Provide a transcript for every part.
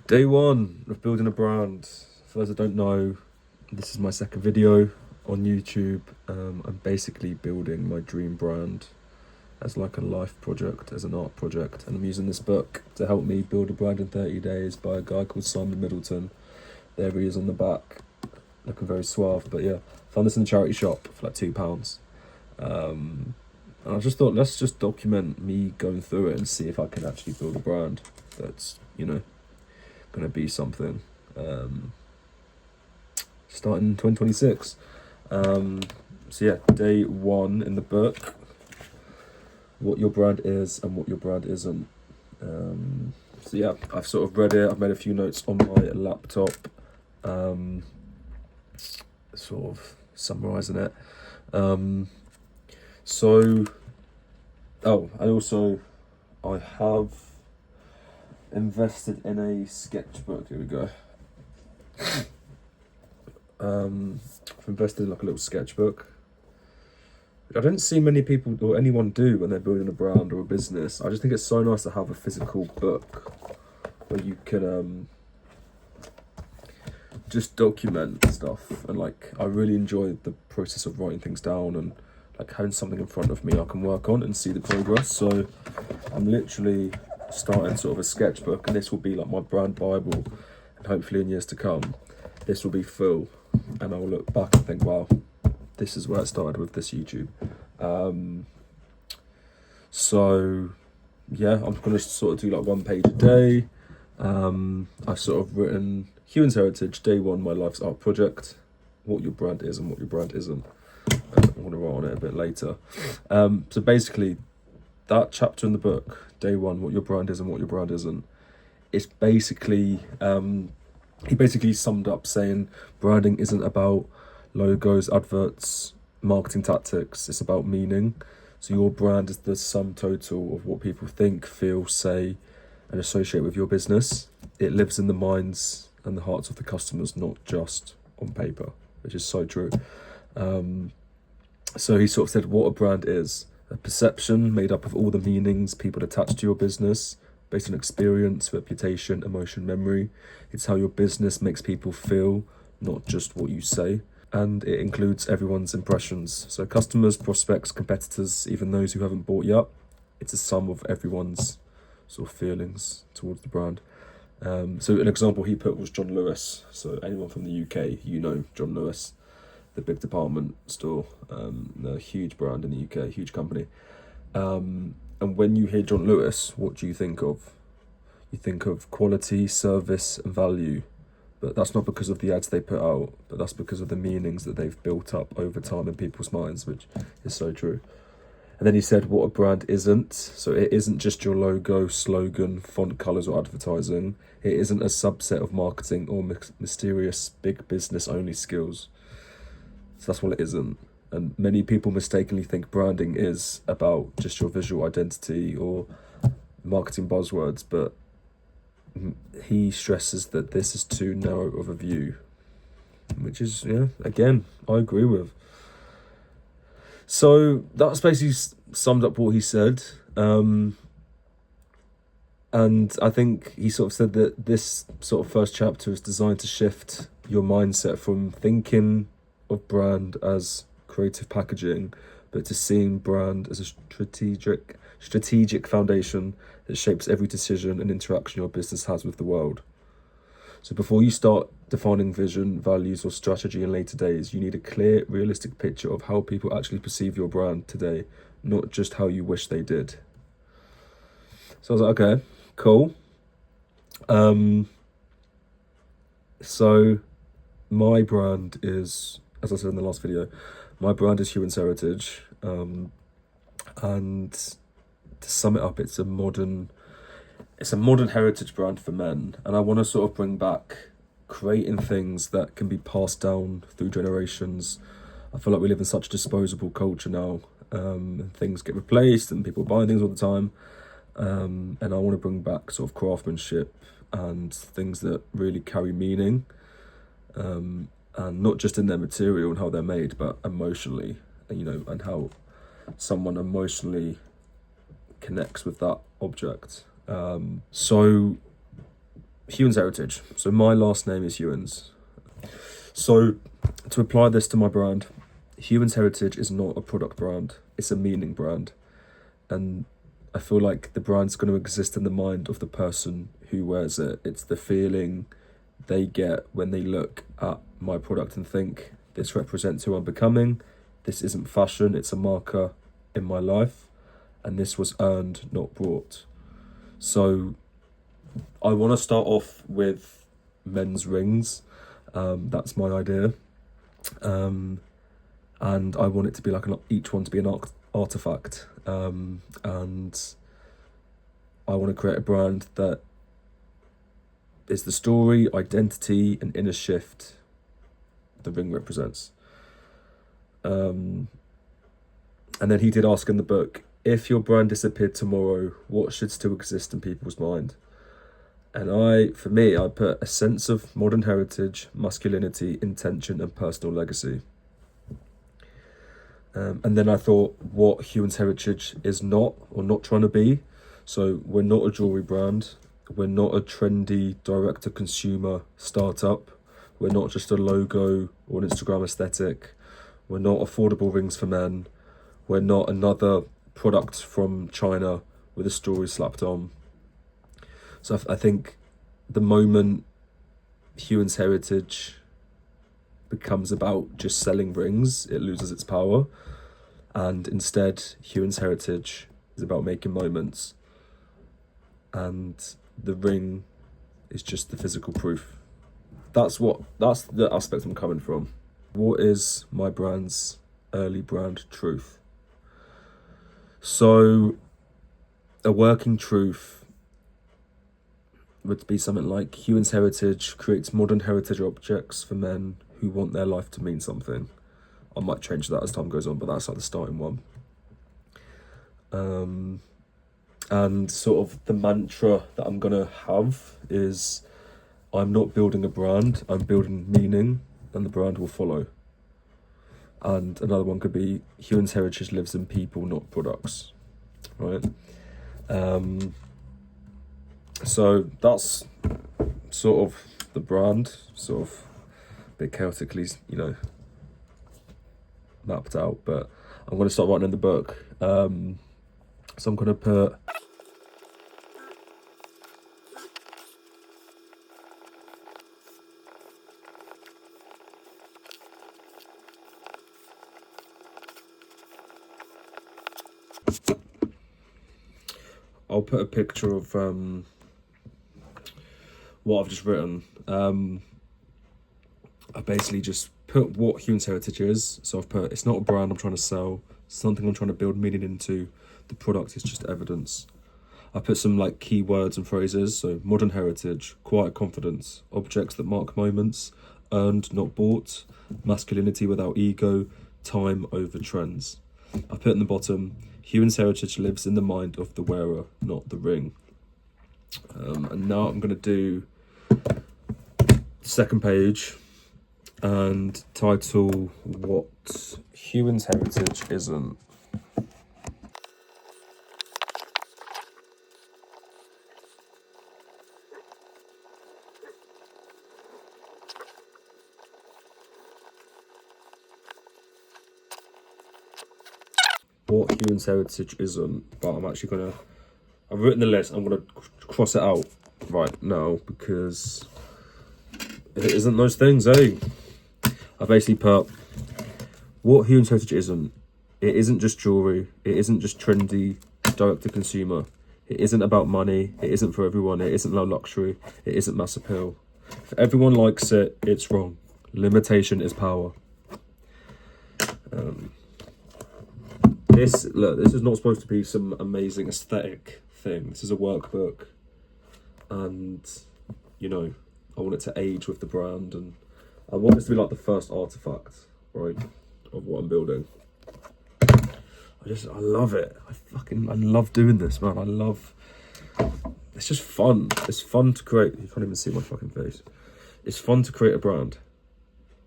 Day one of building a brand. For those that don't know, this is my second video on YouTube. I'm basically building my dream brand as like a life project, as an art project, and I'm using this book to help me build a brand in 30 days by a guy called Simon Middleton. There he is on the back, looking very suave. But yeah, found this in a charity shop for like £2. And I just thought, let's just document me going through it and see if I can actually build a brand that's, going to be something. Starting 2026. So yeah, day one in the book, what your brand is and what your brand isn't. So yeah, I've sort of read it. I've made a few notes on my laptop, sort of summarising it. I have invested in a sketchbook. Here we go. I've invested in like a little sketchbook. I don't see many people or anyone do when they're building a brand or a business. I just think it's so nice to have a physical book where you can just document stuff. And like, I really enjoy the process of writing things down and like having something in front of me I can work on and see the progress. So I'm literally starting sort of a sketchbook, and this will be like my brand bible, and hopefully in years to come this will be full and I'll look back and think, wow, this is where it started with this YouTube. So yeah, I'm gonna sort of do like 1 page a day. I've sort of written Hewins Heritage, day one, my life's art project, what your brand is and what your brand isn't. I'm gonna write on it a bit later. So basically that chapter in the book, day one, what your brand is and what your brand isn't, it's basically he basically summed up saying branding isn't about logos, adverts, marketing tactics. It's about meaning. So your brand is the sum total of what people think, feel, say, and associate with your business. It lives in the minds and the hearts of the customers, not just on paper, which is so true. So he sort of said what a brand is: a perception made up of all the meanings people attach to your business, based on experience, reputation, emotion, memory. It's how your business makes people feel, not just what you say. And it includes everyone's impressions. So customers, prospects, competitors, even those who haven't bought yet. It's a sum of everyone's sort of feelings towards the brand. So an example he put was John Lewis. So anyone from the UK, John Lewis, the big department store, a huge brand in the UK, huge company. And when you hear John Lewis, what do you think of? You think of quality, service, and value. But that's not because of the ads they put out, but that's because of the meanings that they've built up over time in people's minds, which is so true. And then he said what a brand isn't. So it isn't just your logo, slogan, font colours, or advertising. It isn't a subset of marketing or mysterious big business only skills. So that's what it isn't. And many people mistakenly think branding is about just your visual identity or marketing buzzwords, but he stresses that this is too narrow of a view, which is, yeah, again, I agree with. So that's basically summed up what he said. And I think he sort of said that this sort of first chapter is designed to shift your mindset from thinking of brand as creative packaging, but to seeing brand as a strategic foundation that shapes every decision and interaction your business has with the world. So before you start defining vision, values, or strategy in later days, you need a clear, realistic picture of how people actually perceive your brand today, not just how you wish they did. So I was like, okay, cool. So my brand is, as I said in the last video, my brand is Hewins Heritage, and to sum it up, it's a modern heritage brand for men, and I want to sort of bring back creating things that can be passed down through generations. I feel like we live in such a disposable culture now, and things get replaced and people buy things all the time, and I want to bring back sort of craftsmanship and things that really carry meaning, and not just in their material and how they're made, but emotionally, and how someone emotionally connects with that object. So Hewins heritage. So my last name is Hewins. So to apply this to my brand, Hewins heritage is not a product brand. It's a meaning brand. And I feel like the brand's going to exist in the mind of the person who wears it. It's the feeling they get when they look at my product and think, this represents who I'm becoming. This isn't fashion, it's a marker in my life. And this was earned, not bought. So I want to start off with men's rings. That's my idea. And I want it to be like each one to be an artifact. And I want to create a brand that is the story, identity, and inner shift the ring represents. And then he did ask in the book, if your brand disappeared tomorrow, what should still exist in people's mind? And for me, I put a sense of modern heritage, masculinity, intention, and personal legacy. And then I thought what Hewins heritage is not, or not trying to be. So we're not a jewelry brand. We're not a trendy direct-to-consumer startup. We're not just a logo or an Instagram aesthetic. We're not affordable rings for men. We're not another product from China with a story slapped on. So I think the moment Hewins heritage becomes about just selling rings, it loses its power. And instead, Hewins heritage is about making moments. And the ring is just the physical proof. That's the aspect I'm coming from. What is my brand's early brand truth? So a working truth would be something like Hewins heritage creates modern heritage objects for men who want their life to mean something. I might change that as time goes on, but that's like the starting one. And sort of the mantra that I'm gonna have is, I'm not building a brand, I'm building meaning, and the brand will follow. And another one could be, Hewins heritage lives in people, not products, right? So that's sort of the brand, sort of a bit chaotically, mapped out, but I'm going to start writing in the book. So I'm going to put I'll put a picture of what I've just written. I basically just put what Hewins heritage is. So I've put, it's not a brand I'm trying to sell, it's something I'm trying to build meaning into. The product is just evidence. I put some like keywords and phrases. So modern heritage, quiet confidence, objects that mark moments, earned not bought, masculinity without ego, time over trends. I put in the bottom, Hewins heritage lives in the mind of the wearer, not the ring. And now I'm going to do the second page and title what Hewins heritage isn't. What Hewins heritage isn't, but I've written the list, I'm gonna cross it out right now because it isn't those things, eh? I basically put what Hewins heritage isn't. It isn't just jewelry. It isn't just trendy, direct to consumer. It isn't about money. It isn't for everyone. It isn't low luxury. It isn't mass appeal. If everyone likes it, it's wrong. Limitation is power. This is not supposed to be some amazing aesthetic thing. This is a workbook, and I want it to age with the brand, and I want this to be like the first artifact, right, of what I'm building. I love it. I love doing this, man. It's just fun. It's fun to create. You can't even see my fucking face. It's fun to create a brand.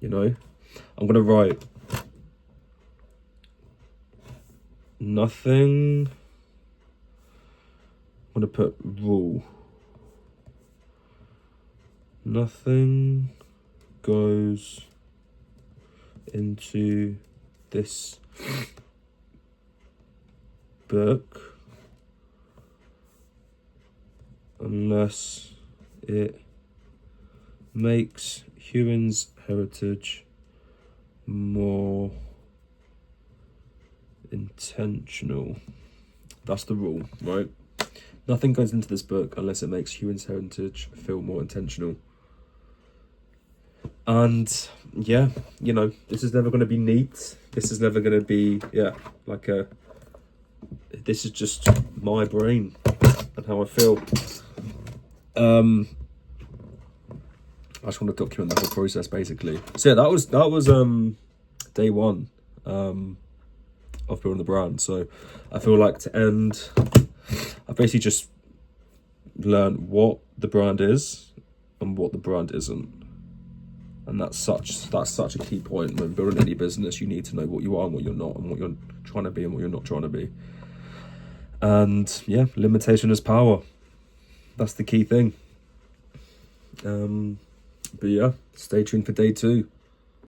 I'm gonna write nothing. I'm gonna put rule. Nothing goes into this book unless it makes Hewins' heritage more intentional. That's the rule, right? Nothing goes into this book unless it makes Hewins' heritage feel more intentional. And yeah, you know, this is never going to be neat. This is never going to be, this is just my brain and how I feel. I just want to document the whole process, basically. So yeah, that was day one of building the brand. So I feel like to end, I basically just learned what the brand is and what the brand isn't. And that's such a key point when building any business. You need to know what you are and what you're not, and what you're trying to be and what you're not trying to be. And yeah, limitation is power. That's the key thing. But yeah, stay tuned for day 2.